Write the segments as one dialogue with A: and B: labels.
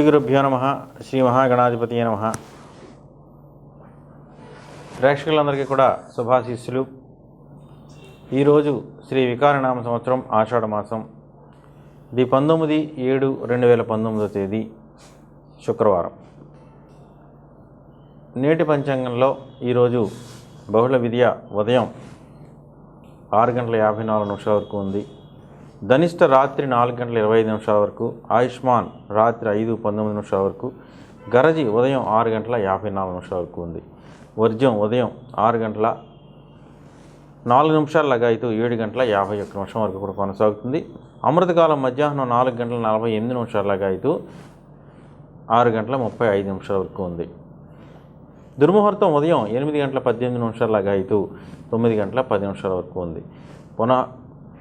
A: గురుభ్యో నమః. శ్రీ మహాగణాధిపతియే నమః. ప్రేక్షకులందరికీ కూడా శుభాశీస్సులు. ఈరోజు శ్రీ వికారనామ సంవత్సరం ఆషాఢ మాసం, ఇది 19/7/2019 తేదీ శుక్రవారం. నేటి పంచాంగంలో ఈరోజు బహుళ విద్య ఉదయం 6:54 వరకు ఉంది. ధనిష్ట రాత్రి 4:25 వరకు, ఆయుష్మాన్ రాత్రి 5:19 వరకు, గరజి ఉదయం 6:54 వరకు ఉంది. వర్జ్యం ఉదయం 6:04 లగాయితూ 7:51 వరకు కూడా కొనసాగుతుంది. అమృతకాలం మధ్యాహ్నం 4:48 లగాయితూ 6:35 వరకు ఉంది. దుర్ముహూర్తం ఉదయం 8:18 లగాయితూ 9:10 వరకు ఉంది. పునః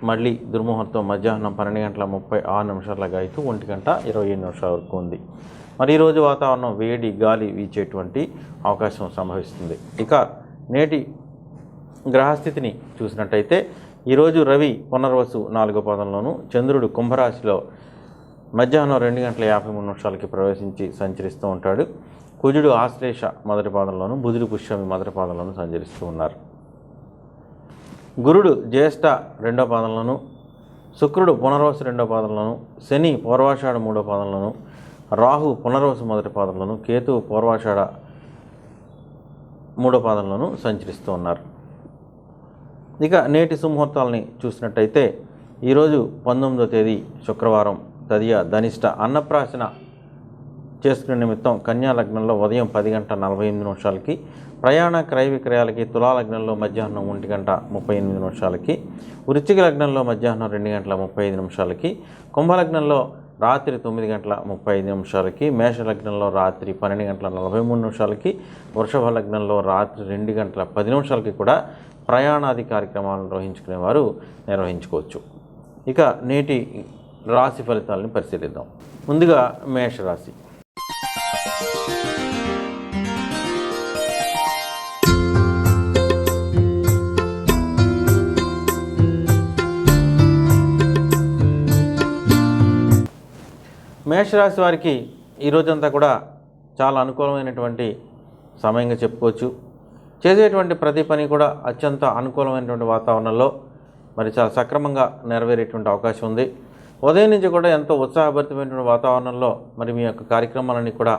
A: మళ్ళీ దుర్ముహూర్తం మధ్యాహ్నం 12:36 లగాయితూ 1:28 వరకు ఉంది. మరి ఈరోజు వాతావరణం వేడి గాలి వీచేటువంటి అవకాశం సంభవిస్తుంది. ఇక నేటి గ్రహస్థితిని చూసినట్టయితే ఈరోజు రవి పునర్వసు 4వ పాదంలోను, చంద్రుడు కుంభరాశిలో మధ్యాహ్నం 2:53 ప్రవేశించి సంచరిస్తూ ఉంటాడు. కుజుడు ఆశ్లేష మొదటి పాదంలోను, బుధుడు పుష్యమి మొదటి పాదంలోను సంచరిస్తూ ఉన్నారు. గురుడు జ్యేష్ఠ 2వ పాదంలోను, శుక్రుడు పునర్వసు 2వ పాదంలోను, శని పూర్వాషాఢ 3వ పాదంలోను, రాహు పునర్వసు మొదటి పాదంలోను, కేతువు పూర్వాషాఢ 3వ పాదంలోను సంచరిస్తూ ఉన్నారు. ఇక నేటి సుముహూర్తాలని చూసినట్టయితే ఈరోజు 19వ తేదీ శుక్రవారం తదియ ధనిష్ట అన్నప్రాశన చేసుకునే నిమిత్తం కన్యా లగ్నంలో ఉదయం 10:48 ప్రయాణ క్రయ విక్రయాలకి తులా లగ్నంలో మధ్యాహ్నం 1:38 వృశ్చిక లగ్నంలో మధ్యాహ్నం 2:35 కుంభలగ్నంలో రాత్రి 9:35 మేష లగ్నంలో రాత్రి 12:43 వృషభ లగ్నంలో రాత్రి 2:10 కూడా ప్రయాణాది కార్యక్రమాలను నిర్వహించుకునేవారు నిర్వహించుకోవచ్చు. ఇక నేటి రాశి ఫలితాలను పరిశీలిద్దాం. ముందుగా మేషరాశి. మేషరాశి వారికి ఈరోజంతా కూడా చాలా అనుకూలమైనటువంటి సమయంగా చెప్పుకోవచ్చు. చేసేటువంటి ప్రతి పని కూడా అత్యంత అనుకూలమైనటువంటి వాతావరణంలో మరి చాలా సక్రమంగా నెరవేరేటువంటి అవకాశం ఉంది. ఉదయం నుంచి కూడా ఎంతో ఉత్సాహభరితమైనటువంటి వాతావరణంలో మరి మీ యొక్క కార్యక్రమాలన్నీ కూడా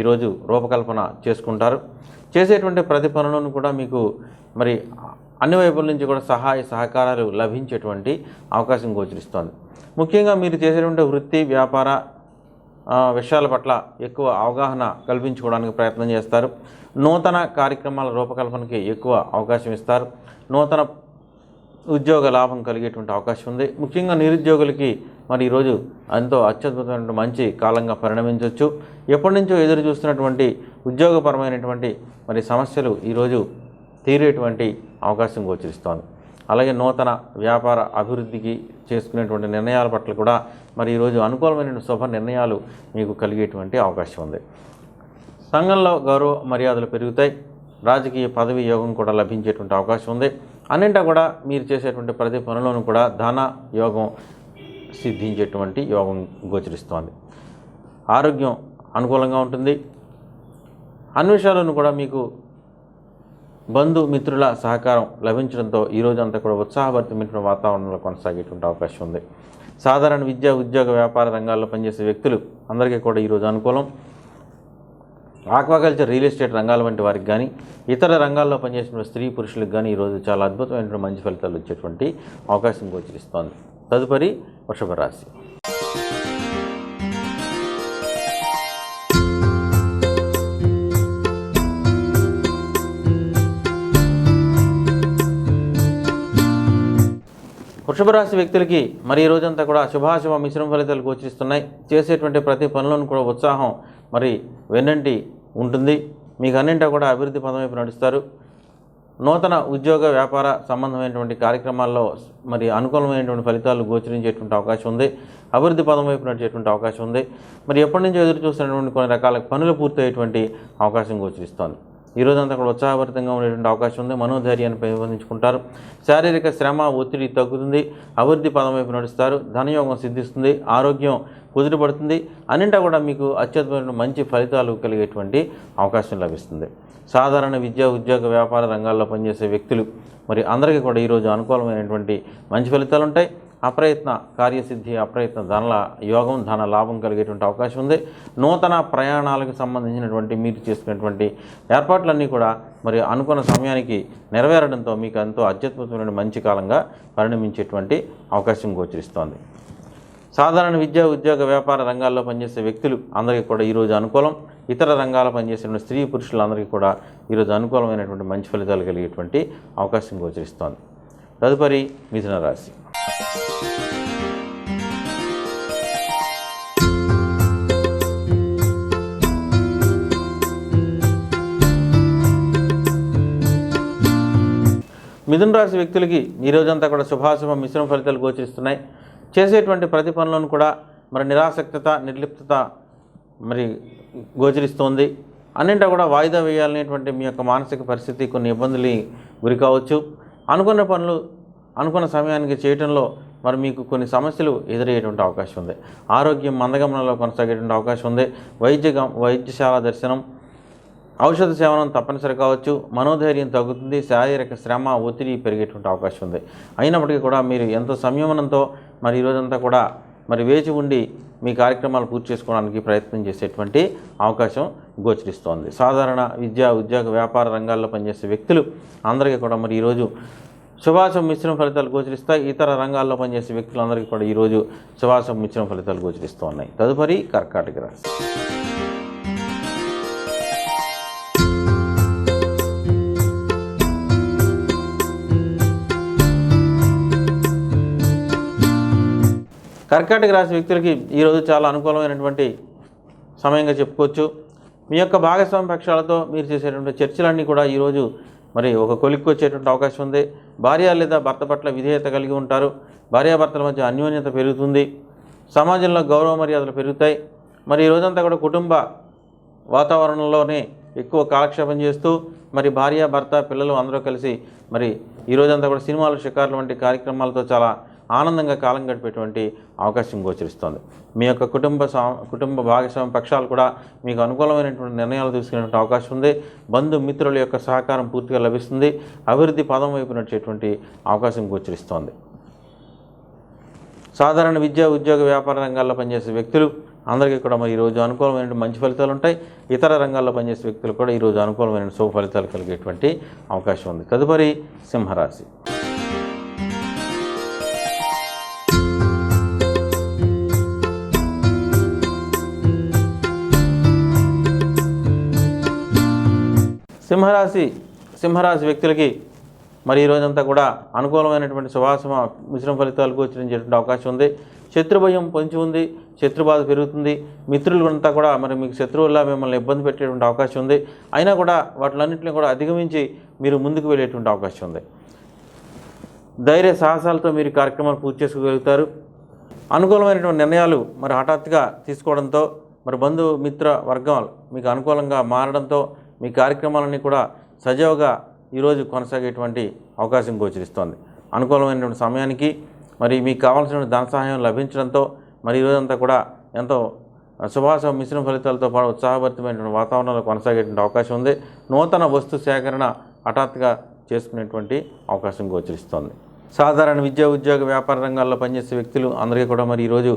A: ఈరోజు రూపకల్పన చేసుకుంటారు. చేసేటువంటి ప్రతి పనులను కూడా మీకు మరి అన్ని వైపుల నుంచి కూడా సహాయ సహకారాలు లభించేటువంటి అవకాశం గోచరిస్తోంది. ముఖ్యంగా మీరు చేసేటువంటి వృత్తి వ్యాపార విషయాల పట్ల ఎక్కువ అవగాహన కల్పించుకోవడానికి ప్రయత్నం చేస్తారు. నూతన కార్యక్రమాల రూపకల్పనకి ఎక్కువ అవకాశం ఇస్తారు. నూతన ఉద్యోగ లాభం కలిగేటువంటి అవకాశం ఉంది. ముఖ్యంగా నిరుద్యోగులకి మరి ఈరోజు ఎంతో అత్యద్భుతమైన మంచి కాలంగా పరిణమించవచ్చు. ఎప్పటి నుంచో ఎదురు చూస్తున్నటువంటి ఉద్యోగపరమైనటువంటి మరి సమస్యలు ఈరోజు తీరేటువంటి అవకాశం గోచరిస్తోంది. అలాగే నూతన వ్యాపార అభివృద్ధికి చేసుకునేటువంటి నిర్ణయాల పట్ల కూడా మరి ఈరోజు అనుకూలమైన శుభ నిర్ణయాలు మీకు కలిగేటువంటి అవకాశం ఉంది. సంఘంలో గౌరవ మర్యాదలు పెరుగుతాయి. రాజకీయ పదవి యోగం కూడా లభించేటువంటి అవకాశం ఉంది. అన్నింటా కూడా మీరు చేసేటువంటి ప్రతి పనులను కూడా ధన యోగం సిద్ధించేటువంటి యోగం గోచరిస్తోంది. ఆరోగ్యం అనుకూలంగా ఉంటుంది. అన్ని విషయాలను కూడా మీకు బంధుమిత్రుల సహకారం లభించడంతో ఈరోజు అంతా కూడా ఉత్సాహభరితమైన వాతావరణంలో కొనసాగేటువంటి అవకాశం ఉంది. సాధారణ విద్య ఉద్యోగ వ్యాపార రంగాల్లో పనిచేసే వ్యక్తులు అందరికీ కూడా ఈరోజు అనుకూలం. ఆక్వాకల్చర్ రియల్ ఎస్టేట్ రంగాల వంటి వారికి కానీ ఇతర రంగాల్లో పనిచేసిన స్త్రీ పురుషులకు కానీ ఈరోజు చాలా అద్భుతమైనటువంటి మంచి ఫలితాలు వచ్చేటువంటి అవకాశం గోచరిస్తోంది. తదుపరి వృషభ రాశి. వృషభ రాశి వ్యక్తులకి మరి ఈ రోజంతా కూడా శుభాశుభ మిశ్రమ ఫలితాలు గోచరిస్తున్నాయి. చేసేటువంటి ప్రతి పనులను కూడా ఉత్సాహం మరి వెన్నంటి ఉంటుంది. మీకు అన్నింటా కూడా అభివృద్ధి పదం వైపు నడుస్తారు. నూతన ఉద్యోగ వ్యాపార సంబంధమైనటువంటి కార్యక్రమాల్లో మరి అనుకూలమైనటువంటి ఫలితాలు గోచరించేటువంటి అవకాశం ఉంది. అభివృద్ధి పదం వైపు నడిచేటువంటి అవకాశం ఉంది. మరి ఎప్పటి నుంచో ఎదురు చూస్తున్నటువంటి కొన్ని రకాల పనులు పూర్తయ్యేటువంటి అవకాశం గోచరిస్తోంది. ఈ రోజంతా కూడా ఉత్సాహభరితంగా ఉండేటువంటి అవకాశం ఉంది. మనోధైర్యాన్ని పెంపొందించుకుంటారు. శారీరక శ్రమ ఒత్తిడి తగ్గుతుంది. అభివృద్ధి పదం వైపు నడుస్తారు. ధనయోగం సిద్ధిస్తుంది. ఆరోగ్యం కుదుటపడుతుంది. అన్నింటా కూడా మీకు అత్యద్భుతమైన మంచి ఫలితాలు కలిగేటువంటి అవకాశం లభిస్తుంది. సాధారణ విద్య, ఉద్యోగ, వ్యాపార రంగాల్లో పనిచేసే వ్యక్తులు మరి అందరికీ కూడా ఈరోజు అనుకూలమైనటువంటి మంచి ఫలితాలు ఉంటాయి. అప్రయత్న కార్యసిద్ధి, అప్రయత్న యోగం, ధన లాభం కలిగేటువంటి అవకాశం ఉంది. నూతన ప్రయాణాలకు సంబంధించినటువంటి మీరు చేసుకునేటువంటి ఏర్పాట్లన్నీ కూడా మరి అనుకున్న సమయానికి నెరవేరడంతో మీకు ఎంతో అత్యద్భుతమైన మంచి కాలంగా పరిణమించేటువంటి అవకాశం గోచరిస్తోంది. సాధారణ విద్య, ఉద్యోగ, వ్యాపార రంగాల్లో పనిచేసే వ్యక్తులు అందరికీ కూడా ఈరోజు అనుకూలం. ఇతర రంగాల్లో పనిచేసే స్త్రీ పురుషులందరికీ కూడా ఈరోజు అనుకూలమైనటువంటి మంచి ఫలితాలు కలిగేటువంటి అవకాశం గోచరిస్తోంది. తదుపరి మిథున రాశి. మిథున రాశి వ్యక్తులకి ఈ రోజంతా కూడా శుభాశుభ మిశ్రమ ఫలితాలు గోచరిస్తున్నాయి. చేసేటువంటి ప్రతి పనులను కూడా మరి నిరాసక్తత, నిర్లిప్తత మరి గోచరిస్తోంది. అన్నింటా కూడా వాయిదా వేయాలనేటువంటి మీ యొక్క మానసిక పరిస్థితి కొన్ని ఇబ్బందులు గురి కావచ్చు. అనుకున్న పనులు అనుకున్న సమయానికి చేయడంలో మరి మీకు కొన్ని సమస్యలు ఎదురయ్యేటువంటి అవకాశం ఉంది. ఆరోగ్యం మందగమనంలో కొనసాగేటువంటి అవకాశం ఉంది. వైద్యశాల దర్శనం, ఔషధ సేవనం తప్పనిసరి కావచ్చు. మనోధైర్యం తగ్గుతుంది. శారీరక శ్రమ, ఒత్తిడి పెరిగేటువంటి అవకాశం ఉంది. అయినప్పటికీ కూడా మీరు ఎంతో సంయమనంతో మరి ఈరోజంతా కూడా మరి వేచి ఉండి మీ కార్యక్రమాలు పూర్తి చేసుకోవడానికి ప్రయత్నం చేసేటువంటి అవకాశం గోచరిస్తోంది. సాధారణ విద్య, ఉద్యోగ, వ్యాపార రంగాల్లో పనిచేసే వ్యక్తులు అందరికీ కూడా మరి ఈరోజు శుభాశుభ మిశ్రమ ఫలితాలు గోచరిస్తాయి. ఇతర రంగాల్లో పనిచేసే వ్యక్తులందరికీ కూడా ఈరోజు శుభాశుభ మిశ్రమ ఫలితాలు గోచరిస్తూ ఉన్నాయి. తదుపరి కర్కాటక రాశి. కర్కాటక రాశి వ్యక్తులకి ఈరోజు చాలా అనుకూలమైనటువంటి సమయంగా చెప్పుకోవచ్చు. మీ యొక్క భాగస్వామి పక్షాలతో మీరు చేసేటువంటి చర్చలన్నీ కూడా ఈరోజు మరి ఒక కొలిక్కి వచ్చేటువంటి అవకాశం ఉంది. భార్య లేదా భర్త పట్ల విధేయత కలిగి ఉంటారు. భార్యాభర్తల మధ్య అన్యోన్యత పెరుగుతుంది. సమాజంలో గౌరవ మర్యాదలు పెరుగుతాయి. మరి ఈ రోజంతా కూడా కుటుంబ వాతావరణంలోనే ఎక్కువ కాలక్షేపం చేస్తూ మరి భార్య, భర్త, పిల్లలు అందరూ కలిసి మరి ఈ రోజంతా కూడా సినిమాలు, షికార్లు వంటి కార్యక్రమాలతో చాలా ఆనందంగా కాలం గడిపేటువంటి అవకాశం గోచరిస్తోంది. మీ యొక్క కుటుంబ భాగస్వామి పక్షాలు కూడా మీకు అనుకూలమైనటువంటి నిర్ణయాలు తీసుకునేటువంటి అవకాశం ఉంది. బంధుమిత్రుల యొక్క సహకారం పూర్తిగా లభిస్తుంది. అభివృద్ధి పదం వైపు నడిచేటువంటి అవకాశం గోచరిస్తోంది. సాధారణ విద్య, ఉద్యోగ, వ్యాపార రంగాల్లో పనిచేసే వ్యక్తులు అందరికీ కూడా మరి ఈరోజు అనుకూలమైన మంచి ఫలితాలు ఉంటాయి. ఇతర రంగాల్లో పనిచేసే వ్యక్తులు కూడా ఈరోజు అనుకూలమైన శుభ ఫలితాలు కలిగేటువంటి అవకాశం ఉంది. తదుపరి సింహరాశి. సింహరాశి వ్యక్తులకి మరి ఈరోజంతా కూడా అనుకూలమైనటువంటి శుభాశుభ మిశ్రమ ఫలితాలు గోచరించేటువంటి అవకాశం ఉంది. శత్రుభయం పొంచి ఉంది. శత్రుబాధ పెరుగుతుంది. మిత్రులంతా కూడా మరి మీకు శత్రువుల్లా మిమ్మల్ని ఇబ్బంది పెట్టేటువంటి అవకాశం ఉంది. అయినా కూడా వాటిలన్నింటినీ కూడా అధిగమించి మీరు ముందుకు వెళ్ళేటువంటి అవకాశం ఉంది. ధైర్య సాహసాలతో మీరు కార్యక్రమాలు పూర్తి చేసుకోగలుగుతారు. అనుకూలమైనటువంటి నిర్ణయాలు మరి హఠాత్తుగా తీసుకోవడంతో మరి బంధుమిత్ర వర్గాలు మీకు అనుకూలంగా మారడంతో మీ కార్యక్రమాలన్నీ కూడా సజావుగా ఈరోజు కొనసాగేటువంటి అవకాశం గోచరిస్తోంది. అనుకూలమైనటువంటి సమయానికి మరి మీకు కావాల్సిన ధన సహాయం లభించడంతో మరి ఈరోజంతా కూడా ఎంతో శుభాశుభ మిశ్రమ ఫలితాలతో పాటు ఉత్సాహభరితమైనటువంటి వాతావరణంలో కొనసాగేటువంటి అవకాశం ఉంది. నూతన వస్తు సేకరణ హఠాత్తుగా చేసుకునేటువంటి అవకాశం గోచరిస్తోంది. సాధారణ విద్య, ఉద్యోగ, వ్యాపార రంగాల్లో పనిచేసే వ్యక్తులు అందరికీ కూడా మరి ఈరోజు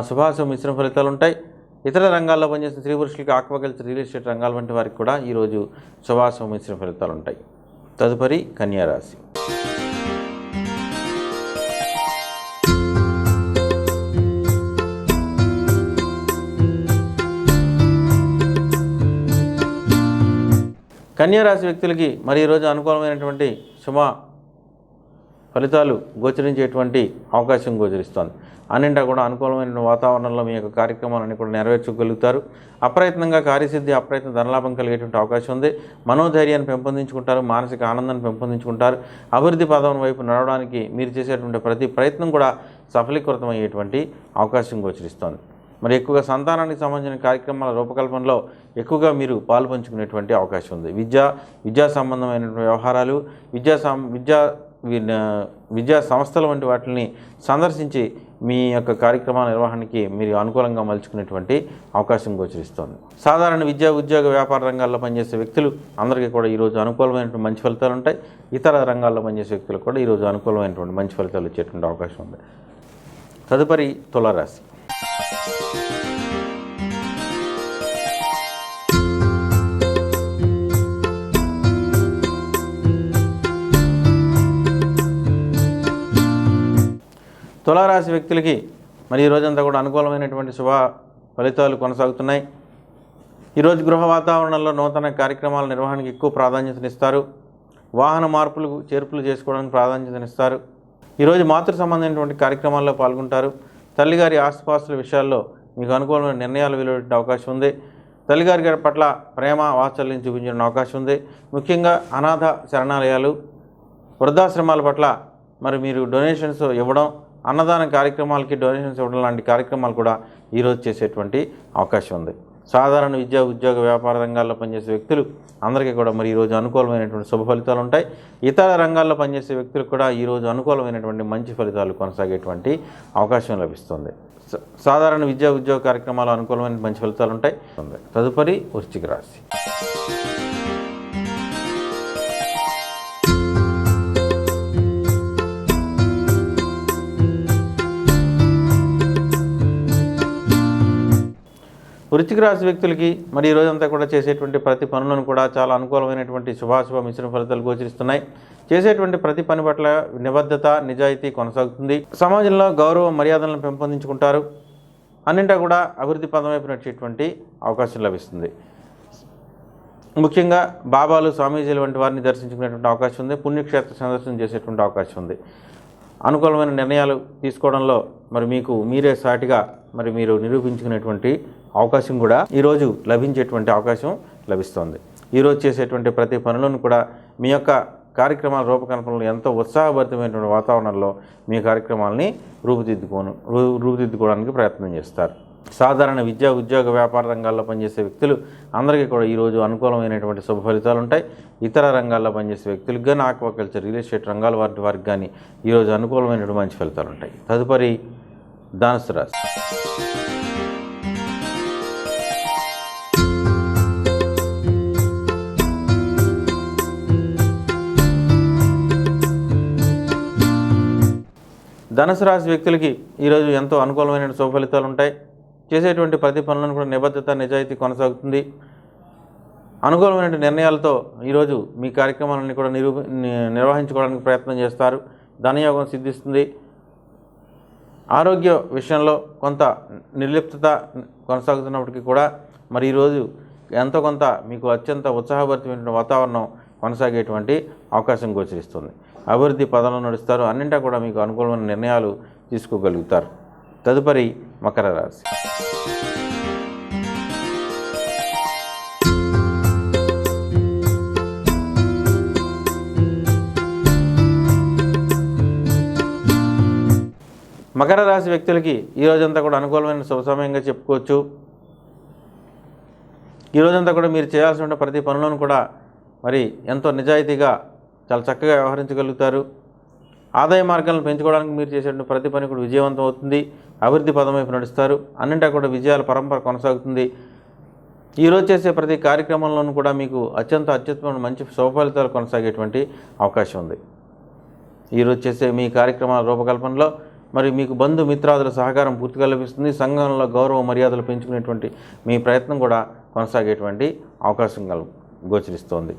A: శుభాశుభ మిశ్రమ ఫలితాలు ఉంటాయి. ఇతర రంగాల్లో పనిచేసిన స్త్రీ పురుషులకి ఆక్వాకల్చర్, రియల్ ఎస్టేట్ రంగాల వంటి వారికి కూడా ఈరోజు శుభాశుభ మిశ్రమ ఫలితాలు ఉంటాయి. తదుపరి కన్యారాశి. కన్యారాశి వ్యక్తులకి మరి ఈరోజు అనుకూలమైనటువంటి శుభ ఫలితాలు గోచరించేటువంటి అవకాశం గోచరిస్తోంది. అన్నింటా కూడా అనుకూలమైన వాతావరణంలో మీ యొక్క కార్యక్రమాలన్నీ కూడా నెరవేర్చగలుగుతారు. అప్రయత్నంగా కార్యసిద్ధి, అప్రయత్న ధనలాభం కలిగేటువంటి అవకాశం ఉంది. మనోధైర్యాన్ని పెంపొందించుకుంటారు. మానసిక ఆనందాన్ని పెంపొందించుకుంటారు. అభివృద్ధి పదం వైపు నడవడానికి మీరు చేసేటువంటి ప్రతి ప్రయత్నం కూడా సఫలీకృతమయ్యేటువంటి అవకాశం గోచరిస్తోంది. మరి ఎక్కువగా సంతానానికి సంబంధించిన కార్యక్రమాల రూపకల్పనలో ఎక్కువగా మీరు పాలు పంచుకునేటువంటి అవకాశం ఉంది. విద్యా సంబంధమైనటువంటి వ్యవహారాలు, విద్యా సంస్థల వంటి వాటిని సందర్శించి మీ యొక్క కార్యక్రమాల నిర్వహణకి మీరు అనుకూలంగా మలుచుకునేటువంటి అవకాశం గోచరిస్తోంది. సాధారణ విద్యా, ఉద్యోగ, వ్యాపార రంగాల్లో పనిచేసే వ్యక్తులు అందరికీ కూడా ఈరోజు అనుకూలమైనటువంటి మంచి ఫలితాలు ఉంటాయి. ఇతర రంగాల్లో పనిచేసే వ్యక్తులు కూడా ఈరోజు అనుకూలమైనటువంటి మంచి ఫలితాలు వచ్చేటువంటి అవకాశం ఉంది. తదుపరి తులారాశి. తులారాశి వ్యక్తులకి మరి ఈ రోజంతా కూడా అనుకూలమైనటువంటి శుభ ఫలితాలు కొనసాగుతున్నాయి. ఈరోజు గృహ వాతావరణంలో నూతన కార్యక్రమాల నిర్వహణకు ఎక్కువ ప్రాధాన్యతనిస్తారు. వాహన మార్పులు, చేర్పులు చేసుకోవడానికి ప్రాధాన్యతనిస్తారు. ఈరోజు మాతృ సంబంధమైనటువంటి కార్యక్రమాల్లో పాల్గొంటారు. తల్లిగారి ఆస్తిపాస్తుల విషయాల్లో మీకు అనుకూలమైన నిర్ణయాలు వెలువడే అవకాశం ఉంది. తల్లిగారి పట్ల ప్రేమ, వాత్సల్యం చూపించిన అవకాశం ఉంది. ముఖ్యంగా అనాథ శరణాలయాలు, వృద్ధాశ్రమాల పట్ల మరి మీరు డొనేషన్స్ ఇవ్వడం, అన్నదాన కార్యక్రమాలకి డొనేషన్స్ ఇవ్వడం లాంటి కార్యక్రమాలు కూడా ఈరోజు చేసేటువంటి అవకాశం ఉంది. సాధారణ విద్యా, ఉద్యోగ, వ్యాపార రంగాల్లో పనిచేసే వ్యక్తులు అందరికీ కూడా మరి ఈరోజు అనుకూలమైనటువంటి శుభ ఫలితాలు ఉంటాయి. ఇతర రంగాల్లో పనిచేసే వ్యక్తులకు కూడా ఈరోజు అనుకూలమైనటువంటి మంచి ఫలితాలు కొనసాగేటువంటి అవకాశం లభిస్తుంది. సాధారణ విద్యా, ఉద్యోగ కార్యక్రమాలు అనుకూలమైన మంచి ఫలితాలు ఉంటాయి. తదుపరి వృశ్చిక రాశి. వృశ్చిక రాశి వ్యక్తులకి మరి ఈ రోజంతా కూడా చేసేటువంటి ప్రతి పనులను కూడా చాలా అనుకూలమైనటువంటి శుభాశుభ మిశ్రమ ఫలితాలు గోచరిస్తున్నాయి. చేసేటువంటి ప్రతి పని పట్ల నిబద్ధత, నిజాయితీ కొనసాగుతుంది. సమాజంలో గౌరవ మర్యాదలను పెంపొందించుకుంటారు. అన్నింటా కూడా అభివృద్ధి పదం వైపు నడిచేటువంటి అవకాశం లభిస్తుంది. ముఖ్యంగా బాబాలు, స్వామీజీలు వంటి వారిని దర్శించుకునేటువంటి అవకాశం ఉంది. పుణ్యక్షేత్ర సందర్శన చేసేటువంటి అవకాశం ఉంది. అనుకూలమైన నిర్ణయాలు తీసుకోవడంలో మరి మీకు మీరే సాటిగా మరి మీరు నిరూపించుకునేటువంటి అవకాశం కూడా ఈరోజు లభించేటువంటి అవకాశం లభిస్తుంది. ఈరోజు చేసేటువంటి ప్రతి పనులను కూడా మీ యొక్క కార్యక్రమాల రూపకల్పనలో ఎంతో ఉత్సాహభరితమైనటువంటి వాతావరణంలో మీ కార్యక్రమాలని రూపుదిద్దుకోవడానికి ప్రయత్నం చేస్తారు. సాధారణ విద్యా, ఉద్యోగ, వ్యాపార రంగాల్లో పనిచేసే వ్యక్తులు అందరికీ కూడా ఈరోజు అనుకూలమైనటువంటి శుభ ఫలితాలు ఉంటాయి. ఇతర రంగాల్లో పనిచేసే వ్యక్తులకు కానీ, ఆక్వాకల్చర్, రియల్ ఎస్టేట్ రంగాల వారికి కానీ ఈరోజు అనుకూలమైనటువంటి మంచి ఫలితాలు ఉంటాయి. తదుపరి ధనుసు రాశి. ధనుసు రాశి వ్యక్తులకి ఈరోజు ఎంతో అనుకూలమైన శుభ ఫలితాలు ఉంటాయి. చేసేటువంటి ప్రతి పనులను కూడా నిబద్ధత, నిజాయితీ కొనసాగుతుంది. అనుకూలమైన నిర్ణయాలతో ఈరోజు మీ కార్యక్రమాలను కూడా నిర్వహించుకోవడానికి ప్రయత్నం చేస్తారు. ధనయోగం సిద్ధిస్తుంది. ఆరోగ్య విషయంలో కొంత నిర్లిప్తత కొనసాగుతున్నప్పటికీ కూడా మరి ఈరోజు ఎంతో కొంత మీకు అత్యంత ఉత్సాహభరితమైన వాతావరణం కొనసాగేటువంటి అవకాశం గోచరిస్తుంది. అభివృద్ధి పదంలో నడుస్తారు. అన్నింటా కూడా మీకు అనుకూలమైన నిర్ణయాలు తీసుకోగలుగుతారు. తదుపరి మకర రాశి. మకర రాశి వ్యక్తులకి ఈరోజంతా కూడా అనుకూలమైన శుభ సమయంగా చెప్పుకోవచ్చు. ఈరోజంతా కూడా మీరు చేయాల్సిన ప్రతి పనులను కూడా మరి ఎంతో నిజాయితీగా చాలా చక్కగా వ్యవహరించగలుగుతారు. ఆదాయ మార్గాలను పెంచుకోవడానికి మీరు చేసేటువంటి ప్రతి పని కూడా విజయవంతం అవుతుంది. అభివృద్ధి పదం వైపు నడుస్తారు. అన్నింటా కూడా విజయాల పరంపర కొనసాగుతుంది. ఈరోజు చేసే ప్రతి కార్యక్రమంలోనూ కూడా మీకు అత్యుత్తమైన మంచి శుభ ఫలితాలు కొనసాగేటువంటి అవకాశం ఉంది. ఈరోజు చేసే మీ కార్యక్రమాల రూపకల్పనలో మరి మీకు బంధుమిత్రాదుల సహకారం పూర్తిగా లభిస్తుంది. సంఘంలో గౌరవ మర్యాదలు పెంచుకునేటువంటి మీ ప్రయత్నం కూడా కొనసాగేటువంటి అవకాశం గోచరిస్తోంది.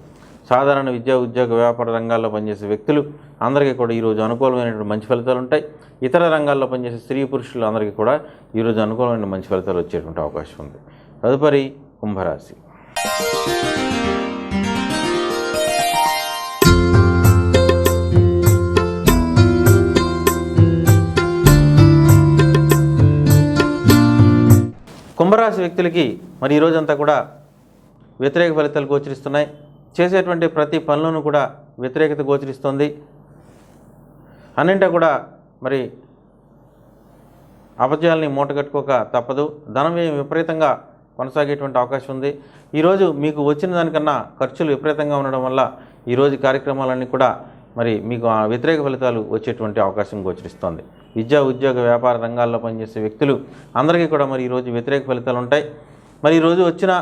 A: సాధారణ విద్యా, ఉద్యోగ, వ్యాపార రంగాల్లో పనిచేసే వ్యక్తులు అందరికీ కూడా ఈరోజు అనుకూలమైనటువంటి మంచి ఫలితాలు ఉంటాయి. ఇతర రంగాల్లో పనిచేసే స్త్రీ పురుషులు అందరికీ కూడా ఈరోజు అనుకూలమైన మంచి ఫలితాలు వచ్చేటువంటి అవకాశం ఉంది. తదుపరి కుంభరాశి. కుంభరాశి వ్యక్తులకి మరి ఈరోజంతా కూడా వ్యతిరేక ఫలితాలు గోచరిస్తున్నాయి. చేసేటువంటి ప్రతి పనులను కూడా వ్యతిరేకత గోచరిస్తుంది. అన్నింటా కూడా మరి అపజయాల్ని మూటగట్టుకోక తప్పదు. ధనం వ్యయం విపరీతంగా కొనసాగేటువంటి అవకాశం ఉంది. ఈరోజు మీకు వచ్చిన దానికన్నా ఖర్చులు విపరీతంగా ఉండడం వల్ల ఈరోజు కార్యక్రమాలన్నీ కూడా మరి మీకు వ్యతిరేక ఫలితాలు వచ్చేటువంటి అవకాశం గోచరిస్తోంది. విద్యా, ఉద్యోగ, వ్యాపార రంగాల్లో పనిచేసే వ్యక్తులు అందరికీ కూడా మరి ఈరోజు వ్యతిరేక ఫలితాలు ఉంటాయి. మరి ఈరోజు వచ్చిన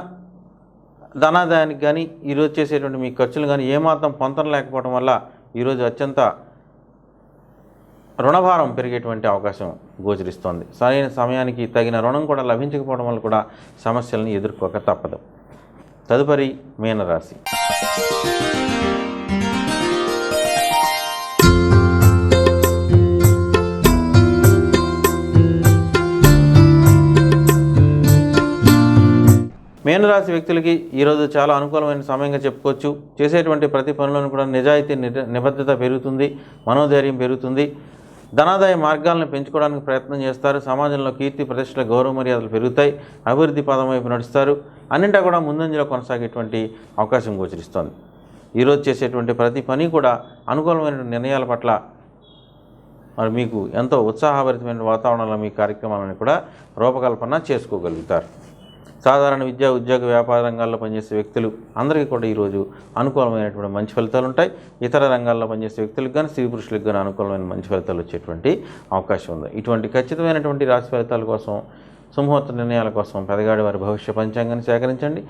A: ధనాదాయానికి కానీ ఈరోజు చేసేటువంటి మీ ఖర్చులు కానీ ఏమాత్రం పొంతన లేకపోవడం వల్ల ఈరోజు అత్యంత రుణభారం పెరిగేటువంటి అవకాశం గోచరిస్తోంది. సరైన సమయానికి తగిన రుణం కూడా లభించకపోవడం వల్ల కూడా సమస్యలను ఎదుర్కోక తప్పదు. తదుపరి మీనరాశి. మీనరాశి వ్యక్తులకి ఈరోజు చాలా అనుకూలమైన సమయంగా చెప్పుకోవచ్చు. చేసేటువంటి ప్రతి పనులను కూడా నిజాయితీ, నిబద్ధత పెరుగుతుంది, మనోధైర్యం పెరుగుతుంది. ధనాదాయ మార్గాలను పెంచుకోవడానికి ప్రయత్నం చేస్తారు. సమాజంలో కీర్తి, ప్రతిష్టల, గౌరవ మర్యాదలు పెరుగుతాయి. అభివృద్ధి పదం వైపు నడుస్తారు. అన్నింటా కూడా ముందంజలో కొనసాగేటువంటి అవకాశం గోచరిస్తోంది. ఈరోజు చేసేటువంటి ప్రతి పని కూడా అనుకూలమైన నిర్ణయాల పట్ల మరి మీకు ఎంతో ఉత్సాహభరితమైన వాతావరణంలో మీ కార్యక్రమాలను కూడా రూపకల్పన చేసుకోగలుగుతారు. సాధారణ విద్యా, ఉద్యోగ, వ్యాపార రంగాల్లో పనిచేసే వ్యక్తులు అందరికీ కూడా ఈరోజు అనుకూలమైనటువంటి మంచి ఫలితాలు ఉంటాయి. ఇతర రంగాల్లో పనిచేసే వ్యక్తులకు కానీ, స్త్రీ పురుషులకు కానీ అనుకూలమైన మంచి ఫలితాలు వచ్చేటువంటి అవకాశం ఉంది. ఇటువంటి ఖచ్చితమైనటువంటి రాశి ఫలితాల కోసం, శుభముహూర్త నిర్ణయాల కోసం పెదగాడి వారి భవిష్య పంచాంగాన్ని సేకరించండి.